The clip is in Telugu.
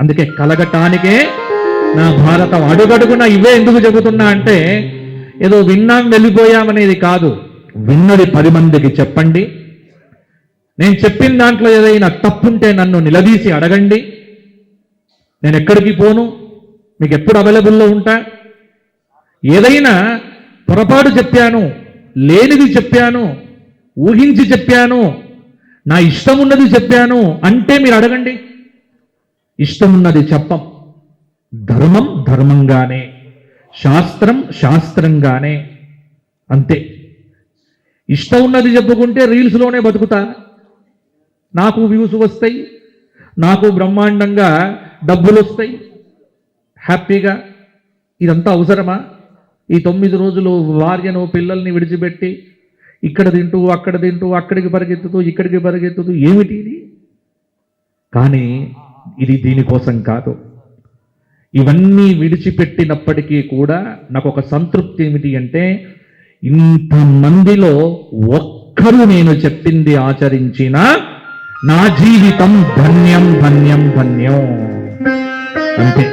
అందుకే కలగటానికే నా భారతం. అడుగడుగున ఇవే ఎందుకు చెబుతున్నా అంటే ఏదో విన్నాం వెళ్ళిపోయామనేది కాదు. విన్నది 10 మందికి చెప్పండి. నేను చెప్పిన దాంట్లో ఏదైనా తప్పుంటే నన్ను నిలదీసి అడగండి. నేను ఎక్కడికి పోను, మీకు ఎప్పుడు అవైలబుల్లో ఉంటా. ఏదైనా పొరపాటు చెప్పాను, లేనిది చెప్పాను, ఊహించి చెప్పాను, నా ఇష్టం ఉన్నది చెప్పాను అంటే మీరు అడగండి. ఇష్టం ఉన్నది చెప్పం. ధర్మం ధర్మంగానే, శాస్త్రం శాస్త్రంగానే, అంతే. ఇష్టం ఉన్నది చెప్పుకుంటే రీల్స్లోనే బతుకుతా, నాకు వ్యూస్ వస్తాయి, నాకు బ్రహ్మాండంగా డబ్బులు వస్తాయి, హ్యాపీగా. ఇదంతా అవసరమా? ఈ 9 రోజులు భార్యను పిల్లల్ని విడిచిపెట్టి ఇక్కడ తింటూ అక్కడ తింటూ అక్కడికి పరిగెత్తుతూ ఇక్కడికి పరిగెత్తుతూ ఏమిటి ఇది? కానీ ఇది దీనికోసం కాదు. ఇవన్నీ విడిచిపెట్టినప్పటికీ కూడా నాకు ఒక సంతృప్తి ఏమిటి అంటే ఇంతమందిలో ఒక్కరు నేను చెప్పింది ఆచరించిన నా జీవితం ధన్యం ధన్యం ధన్యం, అంతే.